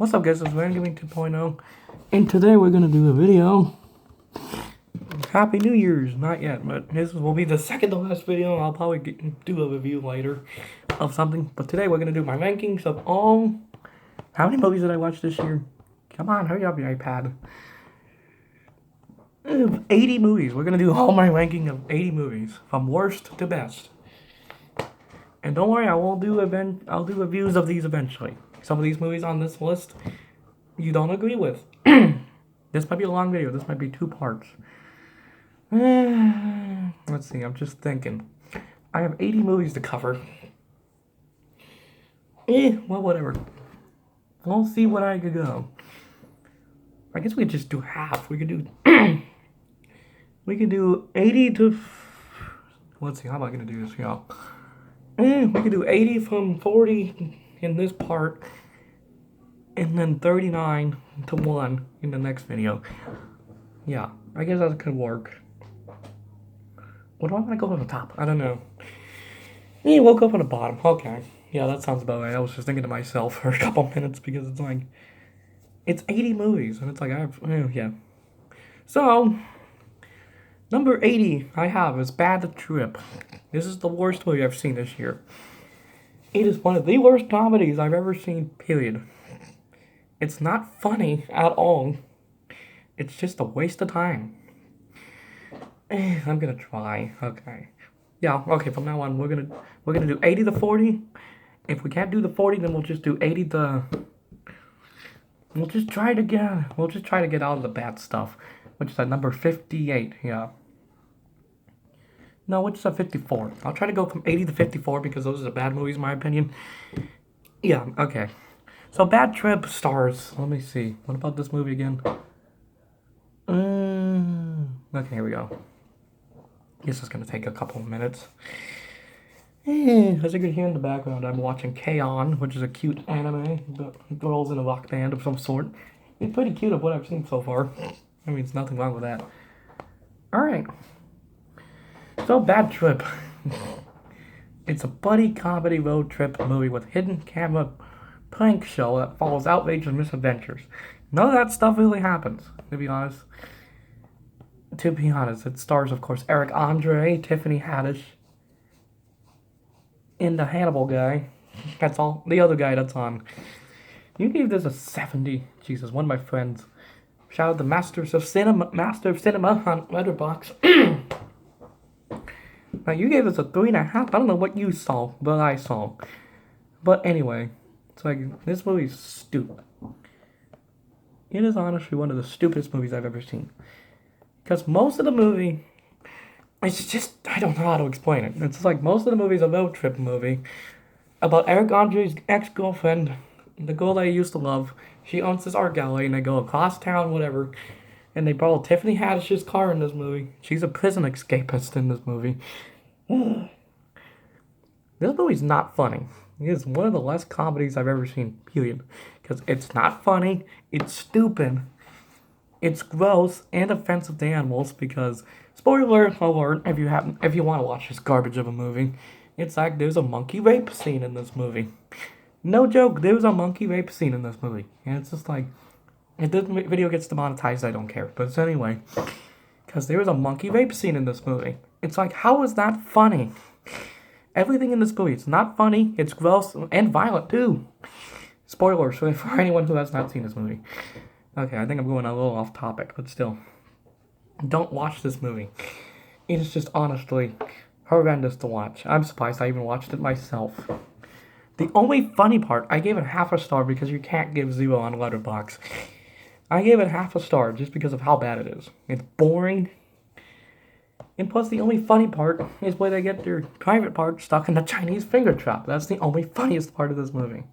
What's up guys, it's Van Gaming 2.0, and today we're going to do a video. Happy New Year's, not yet, but this will be the second to last video. I'll probably do a review later of something, but today we're going to do my rankings of all, how many movies did I watch this year? Come on, hurry up your iPad. 80 movies, we're going to do all my ranking of 80 movies, from worst to best. And don't worry, I'll do reviews of these eventually. Some of these movies on this list you don't agree with. This might be a long video. This might be 2 parts. Let's see. I'm just thinking. I have 80 movies to cover. Well, whatever. We'll see what I could go. I guess we could just do half. We could do... we could do 80 to... Let's see. How am I going to do this, y'all? We could do 80 from 40 in this part, and then 39 to 1 in the next video. Yeah, I guess that could work. What do I want to go on the top? I don't know. We'll go on the bottom. Okay. Yeah, that sounds about right. I was just thinking to myself for a couple minutes because it's like, it's 80 movies, and it's like, yeah. So, number 80 I have is Bad Trip. This is the worst movie I've seen this year. It is one of the worst comedies I've ever seen, period. It's not funny at all. It's just a waste of time. I'm gonna try. Okay. Yeah, okay, from now on we're gonna do 80 to 40. If we can't do the 40, then we'll just do 80 to... We'll just try to get out of the bad stuff. Which is at number 58, yeah. No, which is at 54. I'll try to go from 80 to 54 because those are the bad movies in my opinion. Yeah, okay. So Bad Trip stars, let me see. What about this movie again? Okay, here we go. This is gonna take a couple of minutes. As you can hear in the background, I'm watching K-On!, which is a cute anime. The girls in a rock band of some sort. It's pretty cute of what I've seen so far. I mean, there's nothing wrong with that. Alright. So, Bad Trip. It's a buddy comedy road trip movie with hidden camera prank show that follows outrageous misadventures. None of that stuff really happens, to be honest. It stars, of course, Eric Andre, Tiffany Haddish, and the Hannibal guy. That's all. The other guy that's on. You gave this a 70. Jesus, one of my friends. Shout out to Master of Cinema on Letterboxd. Now, you gave us a 3.5. I don't know what you saw, but I saw. But anyway, it's like, this movie's stupid. It is honestly one of the stupidest movies I've ever seen. Because most of the movie, it's just, I don't know how to explain it. It's like, most of the movie is a road trip movie about Eric Andre's ex-girlfriend, the girl that I used to love. She owns this art gallery, and they go across town, whatever. And they borrow Tiffany Haddish's car in this movie. She's a prison escapist in this movie. This movie's not funny. It is one of the less comedies I've ever seen, period. Because it's not funny, it's stupid, it's gross and offensive to animals because, spoiler alert, if you want to watch this garbage of a movie, it's like there's a monkey rape scene in this movie. No joke, there's a monkey rape scene in this movie. And it's just like, if this video gets demonetized, I don't care. But anyway, because there was a monkey rape scene in this movie. It's like, how is that funny? Everything in this movie, it's not funny, it's gross, and violent too. Spoilers for anyone who has not seen this movie. Okay, I think I'm going a little off topic, but still. Don't watch this movie. It is just honestly horrendous to watch. I'm surprised I even watched it myself. The only funny part, I gave it half a star because you can't give 0 on Letterboxd. I gave it half a star just because of how bad it is. It's boring. And plus, the only funny part is where they get their private part stuck in the Chinese finger trap. That's the only funniest part of this movie.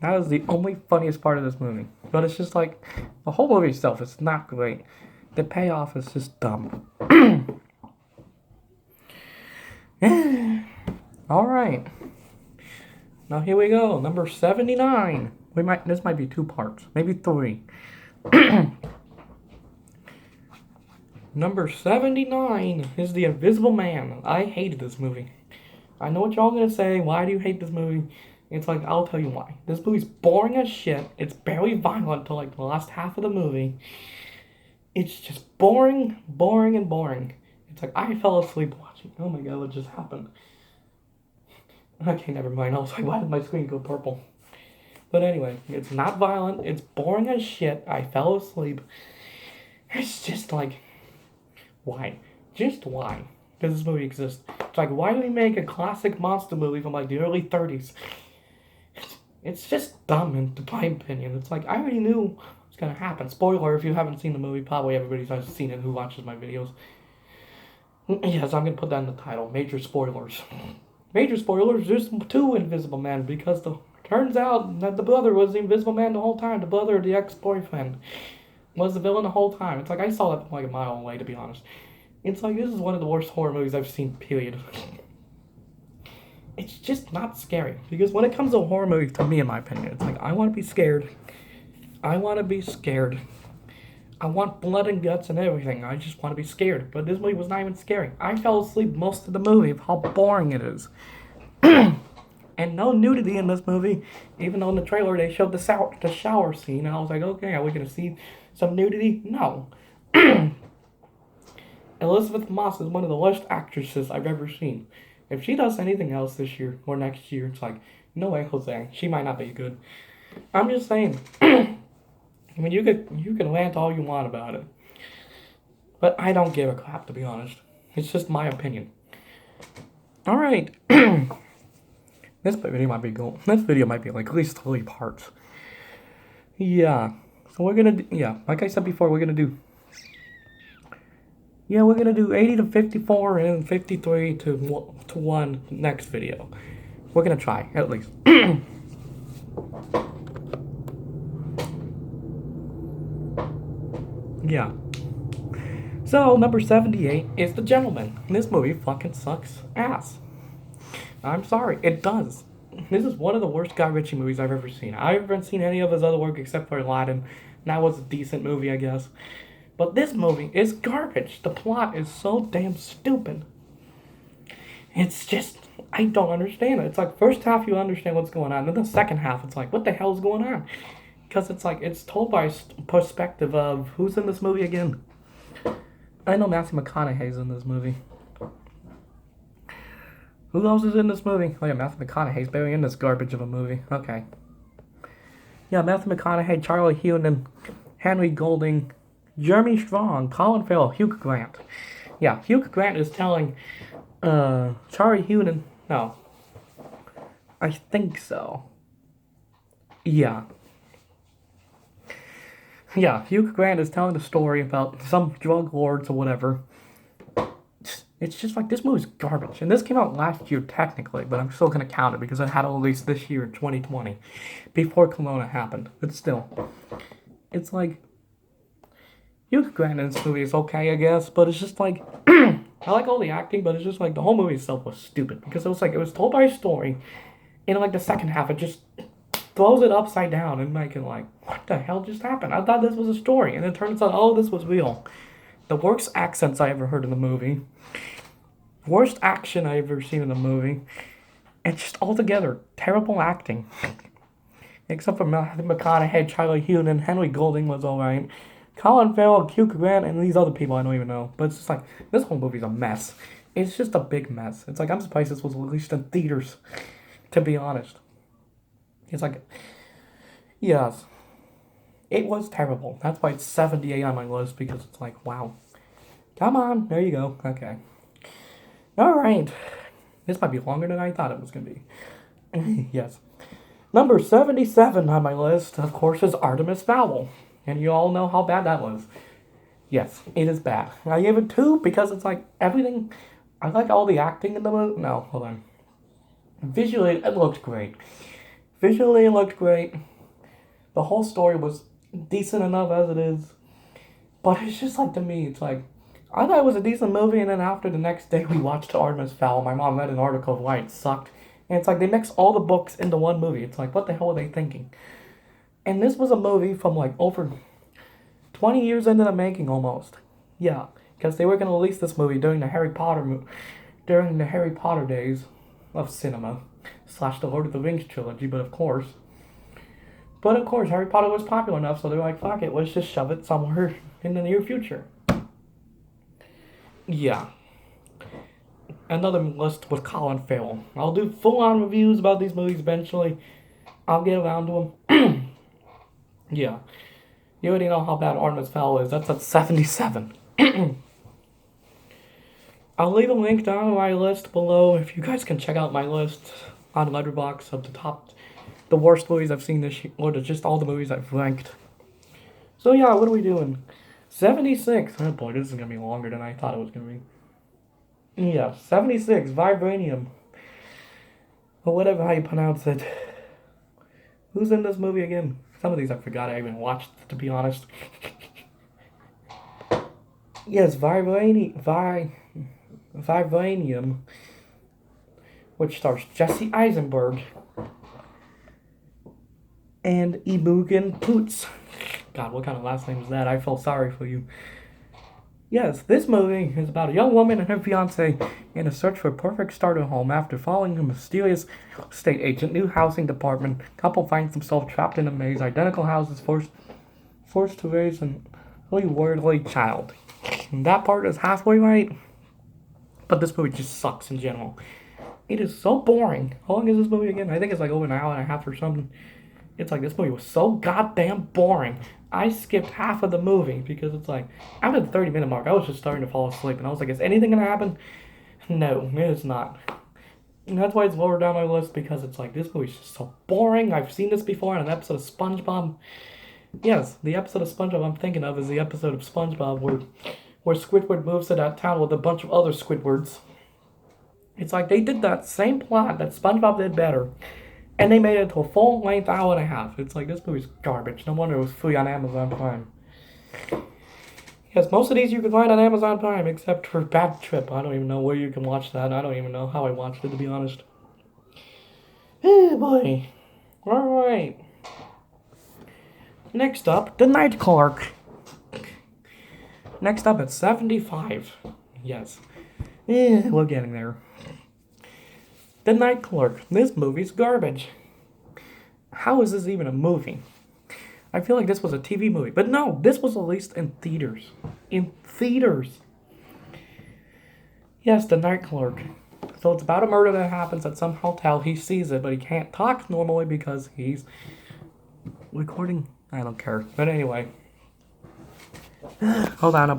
That is the only funniest part of this movie. But it's just like, the whole movie itself is not great. The payoff is just dumb. Alright. Now here we go. Number 79. This might be 2 parts. Maybe 3. Number 79 is The Invisible Man. I hated this movie. I know what y'all gonna say. Why do you hate this movie? It's like, I'll tell you why. This movie's boring as shit. It's barely violent till like the last half of the movie. It's just boring, boring, and boring. It's like, I fell asleep watching. Oh my god, what just happened? Okay, never mind. I was like, why did my screen go purple? But anyway, it's not violent. It's boring as shit. I fell asleep. It's just like, why? Just why does this movie exist? It's like, why do we make a classic monster movie from like the early 30s? It's just dumb, in my opinion. It's like, I already knew what's gonna happen. Spoiler, if you haven't seen the movie, probably everybody's seen it who watches my videos. Yes, I'm gonna put that in the title. Major spoilers. Major spoilers, there's two Invisible Men, because turns out that the brother was the Invisible Man the whole time. The brother, the ex-boyfriend, was the villain the whole time. It's like, I saw that from like a mile away, to be honest. It's like, this is one of the worst horror movies I've seen, period. It's just not scary. Because when it comes to a horror movie, to me, in my opinion, it's like, I want to be scared. I want to be scared. I want blood and guts and everything. I just want to be scared. But this movie was not even scary. I fell asleep most of the movie of how boring it is. And no nudity in this movie. Even though in the trailer they showed the shower scene. And I was like, okay, are we going to see some nudity? No. Elizabeth Moss is one of the worst actresses I've ever seen. If she does anything else this year or next year, it's like, no way, Jose. She might not be good. I'm just saying. I mean, you can rant all you want about it. But I don't give a crap, to be honest. It's just my opinion. Alright. This video might be like at least 3 parts. Yeah. So we're gonna like I said before, we're gonna do 80 to 54 and 53 to 1 next video. We're gonna try, at least. Yeah. So, number 78 is The Gentleman. This movie fucking sucks ass. I'm sorry, it does. This is one of the worst Guy Ritchie movies I've ever seen. I haven't seen any of his other work except for Aladdin. That was a decent movie, I guess. But this movie is garbage. The plot is so damn stupid. It's just, I don't understand it. It's like, first half you understand what's going on, then the second half it's like, what the hell is going on? Because it's like, it's told by perspective of, who's in this movie again? I know Matthew McConaughey's in this movie. Who else is in this movie? Oh yeah, Matthew McConaughey's barely in this garbage of a movie. Okay. Yeah, Matthew McConaughey, Charlie Hunnam, Henry Golding, Jeremy Strong, Colin Farrell, Hugh Grant. Yeah, Hugh Grant is telling Charlie Hunnam. No. I think so. Yeah. Yeah, Hugh Grant is telling the story about some drug lords or whatever. It's just like, this movie's garbage. And this came out last year, technically, but I'm still going to count it because it had to release this year in 2020, before Corona happened. But still, it's like, Hugh Grant in this movie is okay, I guess, but it's just like, I like all the acting, but it's just like, the whole movie itself was stupid. Because it was told by a story, and like the second half, it just throws it upside down and make it like, what the hell just happened? I thought this was a story, and it turns out, oh, this was real. The worst accents I ever heard in the movie. Worst action I ever seen in a movie. And just altogether, terrible acting. Except for Matthew McConaughey, Charlie Hunnam, Henry Golding was alright. Colin Farrell, Hugh Grant, and these other people I don't even know. But it's just like, this whole movie's a mess. It's just a big mess. It's like, I'm surprised this was released in theaters, to be honest. It's like, yes. It was terrible. That's why it's 78 on my list, because it's like, wow. Come on, there you go. Okay. Alright. This might be longer than I thought it was going to be. Yes. Number 77 on my list, of course, is Artemis Fowl. And you all know how bad that was. Yes, it is bad. I gave it 2 because it's like, everything, I like all the acting in the movie. No, hold on. Visually, it looked great. Visually, it looked great. The whole story was decent enough as it is. But it's just like, to me, it's like, I thought it was a decent movie, and then after the next day we watched Artemis Fowl. My mom read an article of why it sucked. And it's like, they mixed all the books into one movie. It's like, what the hell are they thinking? And this was a movie from like over 20 years into the making almost. Yeah, because they were going to release this movie during the Harry Potter days of cinema. slash the Lord of the Rings trilogy, but of course. But of course, Harry Potter was popular enough, so they're like, fuck it, let's just shove it somewhere in the near future. Yeah. Another list with Colin Farrell. I'll do full-on reviews about these movies eventually. I'll get around to them. Yeah. You already know how bad Artemis Fowl is. That's at 77. I'll leave a link down on my list below if you guys can check out my list on Letterboxd of the worst movies I've seen this year, or just all the movies I've ranked. So yeah, what are we doing? 76. Oh boy, this is gonna be longer than I thought it was gonna be. Yeah, 76. Vibranium. Or whatever how you pronounce it. Who's in this movie again? Some of these I forgot I even watched, to be honest. Yes, Vibranium, which stars Jesse Eisenberg and Imogen Poots. God, what kind of last name is that? I feel sorry for you. Yes, this movie is about a young woman and her fiance in a search for a perfect starter home. After following a mysterious estate agent, new housing department, couple finds themselves trapped in a maze. Identical houses forced to raise an worldly child. And that part is halfway right, but this movie just sucks in general. It is so boring. How long is this movie again? I think it's like over an hour and a half or something. It's like this movie was so goddamn boring. I skipped half of the movie because it's like, after the 30-minute mark, I was just starting to fall asleep. And I was like, is anything going to happen? No, it is not. And that's why it's lower down my list, because it's like, this movie's just so boring. I've seen this before in an episode of SpongeBob. Yes, the episode of SpongeBob I'm thinking of is the episode of SpongeBob where Squidward moves to that town with a bunch of other Squidwards. It's like they did that same plot that SpongeBob did better, and they made it into a full-length hour and a half. It's like, this movie's garbage. No wonder it was free on Amazon Prime. Yes, most of these you can find on Amazon Prime, except for Bad Trip. I don't even know where you can watch that. I don't even know how I watched it, to be honest. Oh, boy. Alright. Next up, The Night Clerk. Next up at 75. Yes. We're getting there. The Night Clerk. This movie's garbage. How is this even a movie? I feel like this was a TV movie. But no, this was released in theaters. In theaters. Yes, The Night Clerk. So it's about a murder that happens at some hotel. He sees it, but he can't talk normally because he's recording. I don't care. But anyway. Hold on.